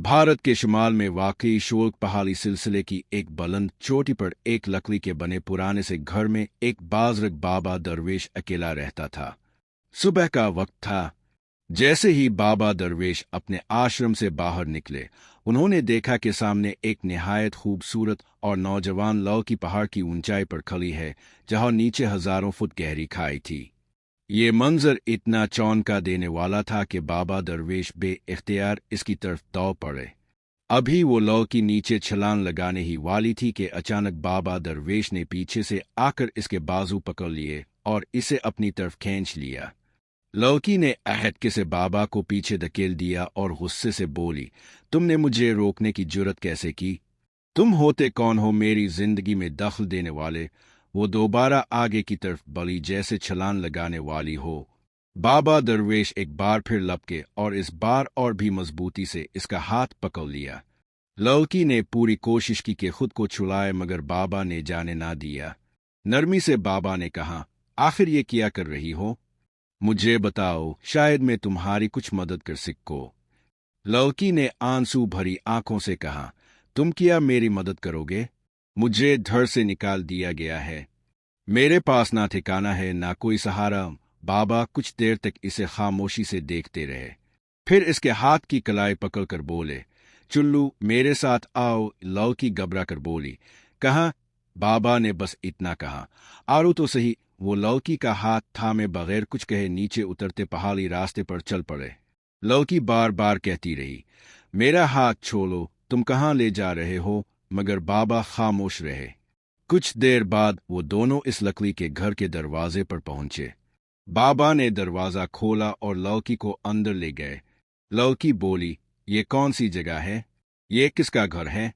भारत के शुमाल में वाकई शोक पहाड़ी सिलसिले की एक बुलंद चोटी पर एक लकड़ी के बने पुराने से घर में एक बाजरग बाबा दरवेश अकेला रहता था। सुबह का वक्त था। जैसे ही बाबा दरवेश अपने आश्रम से बाहर निकले, उन्होंने देखा कि सामने एक निहायत खूबसूरत और नौजवान लौकी पहाड़ की ऊंचाई पर खड़ी है, जहां नीचे हजारों फुट गहरी खाई थी। ये मंजर इतना चौंका देने वाला था कि बाबा दरवेश बे-इख्तियार इसकी तरफ दौड़ पड़े। अभी वो लौकी नीचे छलांग लगाने ही वाली थी कि अचानक बाबा दरवेश ने पीछे से आकर इसके बाजू पकड़ लिए और इसे अपनी तरफ खींच लिया। लौकी ने अहदके से बाबा को पीछे धकेल दिया और गुस्से से बोली, तुमने मुझे रोकने की जुर्रत कैसे की? तुम होते कौन हो मेरी जिंदगी में दखल देने वाले? वो दोबारा आगे की तरफ बढ़ी जैसे छलांग लगाने वाली हो। बाबा दरवेश एक बार फिर लपके और इस बार और भी मजबूती से इसका हाथ पकड़ लिया। लौकी ने पूरी कोशिश की कि खुद को छुड़ाए, मगर बाबा ने जाने ना दिया। नरमी से बाबा ने कहा, आखिर ये क्या कर रही हो? मुझे बताओ, शायद मैं तुम्हारी कुछ मदद कर सकूं। लौकी ने आंसू भरी आंखों से कहा, तुम क्या मेरी मदद करोगे? मुझे घर से निकाल दिया गया है। मेरे पास ना ठिकाना है ना कोई सहारा। बाबा कुछ देर तक इसे खामोशी से देखते रहे, फिर इसके हाथ की कलाई पकड़कर बोले, चुल्लू मेरे साथ आओ। लौकी घबरा कर बोली, कहाँ? बाबा ने बस इतना कहा, आरो तो सही। वो लौकी का हाथ थामे बगैर कुछ कहे नीचे उतरते पहाड़ी रास्ते पर चल पड़े। लौकी बार बार कहती रही, मेरा हाथ छोड़ो, तुम कहाँ ले जा रहे हो? मगर बाबा खामोश रहे। कुछ देर बाद वो दोनों इस लकड़ी के घर के दरवाजे पर पहुंचे। बाबा ने दरवाजा खोला और लौकी को अंदर ले गए। लौकी बोली, ये कौन सी जगह है? ये किसका घर है?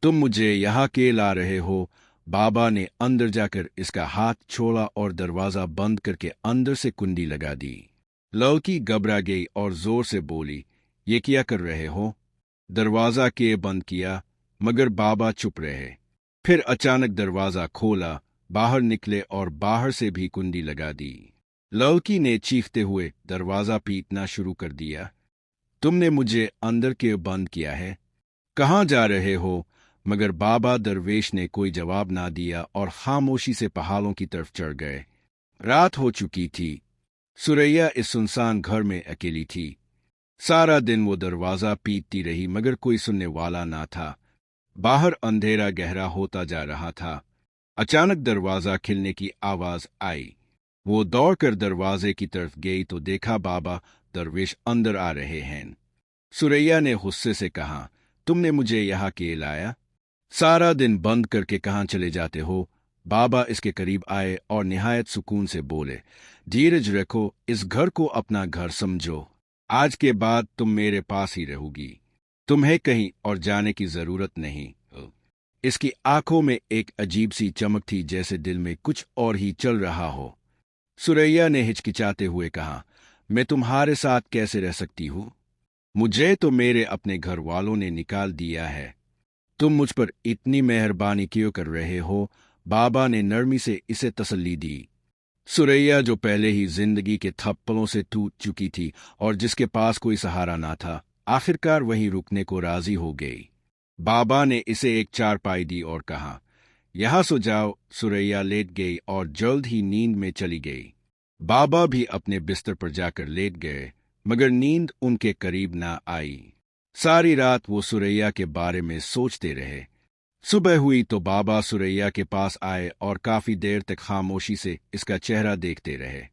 तुम मुझे यहाँ के ला रहे हो? बाबा ने अंदर जाकर इसका हाथ छोड़ा और दरवाजा बंद करके अंदर से कुंडी लगा दी। लौकी घबरा गई और जोर से बोली, ये क्या कर रहे हो? दरवाजा के बंद किया, मगर बाबा चुप रहे। फिर अचानक दरवाजा खोला, बाहर निकले और बाहर से भी कुंडी लगा दी। लौकी ने चीखते हुए दरवाजा पीटना शुरू कर दिया, तुमने मुझे अंदर के बंद किया है, कहाँ जा रहे हो? मगर बाबा दरवेश ने कोई जवाब ना दिया और खामोशी से पहाड़ों की तरफ चढ़ गए। रात हो चुकी थी। सुरैया इस सुनसान घर में अकेली थी। सारा दिन वो दरवाजा पीटती रही, मगर कोई सुनने वाला ना था। बाहर अंधेरा गहरा होता जा रहा था। अचानक दरवाजा खिलने की आवाज आई। वो दौड़कर दरवाजे की तरफ गई तो देखा बाबा दरवेश अंदर आ रहे हैं। सुरैया ने गुस्से से कहा, तुमने मुझे यहाँ के लाया? सारा दिन बंद करके कहाँ चले जाते हो? बाबा इसके करीब आए और निहायत सुकून से बोले, धीरज रखो, इस घर को अपना घर समझो। आज के बाद तुम मेरे पास ही रहोगी। तुम्हें कहीं और जाने की जरूरत नहीं। इसकी आंखों में एक अजीब सी चमक थी, जैसे दिल में कुछ और ही चल रहा हो। सुरैया ने हिचकिचाते हुए कहा, मैं तुम्हारे साथ कैसे रह सकती हूँ? मुझे तो मेरे अपने घर वालों ने निकाल दिया है। तुम मुझ पर इतनी मेहरबानी क्यों कर रहे हो? बाबा ने नरमी से इसे तसल्ली दी। सुरैया, जो पहले ही जिंदगी के थप्पड़ों से टूट चुकी थी और जिसके पास कोई सहारा ना था, आखिरकार वहीं रुकने को राजी हो गई। बाबा ने इसे एक चारपाई दी और कहा, यहां सो जाओ। सुरैया लेट गई और जल्द ही नींद में चली गई। बाबा भी अपने बिस्तर पर जाकर लेट गए, मगर नींद उनके करीब ना आई। सारी रात वो सुरैया के बारे में सोचते रहे। सुबह हुई तो बाबा सुरैया के पास आए और काफी देर तक खामोशी से इसका चेहरा देखते रहे।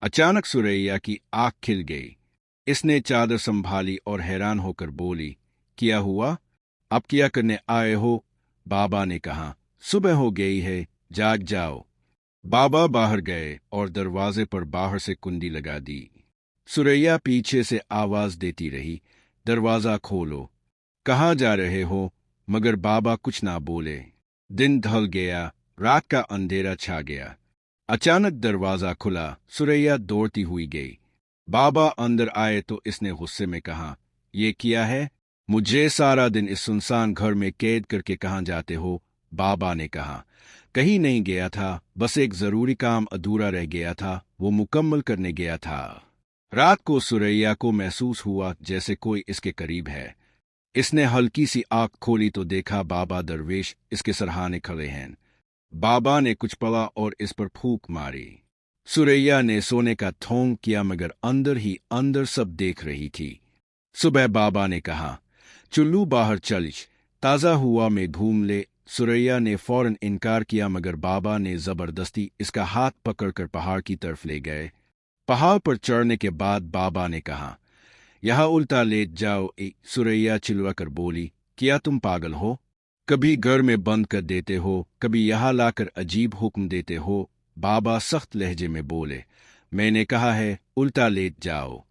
अचानक सुरैया की आंख खिल गई। इसने चादर संभाली और हैरान होकर बोली, क्या हुआ? अब क्या करने आए हो? बाबा ने कहा, सुबह हो गई है, जाग जाओ। बाबा बाहर गए और दरवाजे पर बाहर से कुंडी लगा दी। सुरैया पीछे से आवाज देती रही, दरवाजा खोलो। कहाँ जा रहे हो? मगर बाबा कुछ ना बोले। दिन ढल गया, रात का अंधेरा छा गया। अचानक दरवाजा खुला, सुरैया दौड़ती हुई गई। बाबा अंदर आए तो इसने गुस्से में कहा, ये क्या है? मुझे सारा दिन इस सुनसान घर में कैद करके कहाँ जाते हो? बाबा ने कहा, कहीं नहीं गया था, बस एक जरूरी काम अधूरा रह गया था, वो मुकम्मल करने गया था। रात को सुरैया को महसूस हुआ जैसे कोई इसके करीब है। इसने हल्की सी आंख खोली तो देखा बाबा दरवेश इसके सरहाने खड़े हैं। बाबा ने कुछ पला और इस पर फूंक मारी। सुरैया ने सोने का ढोंग किया मगर अंदर ही अंदर सब देख रही थी। सुबह बाबा ने कहा, चुल्लू बाहर चलिश, ताज़ा हुआ में घूम ले। सुरैया ने फौरन इनकार किया मगर बाबा ने जबरदस्ती इसका हाथ पकड़कर पहाड़ की तरफ ले गए। पहाड़ पर चढ़ने के बाद बाबा ने कहा, यहाँ उल्टा लेट जाओ। सुरैया चिल्ला कर बोली, क्या तुम पागल हो? कभी घर में बंद कर देते हो, कभी यहाँ लाकर अजीब हुक्म देते हो। बाबा सख्त लहजे में बोले, मैंने कहा है उल्टा लेट जाओ।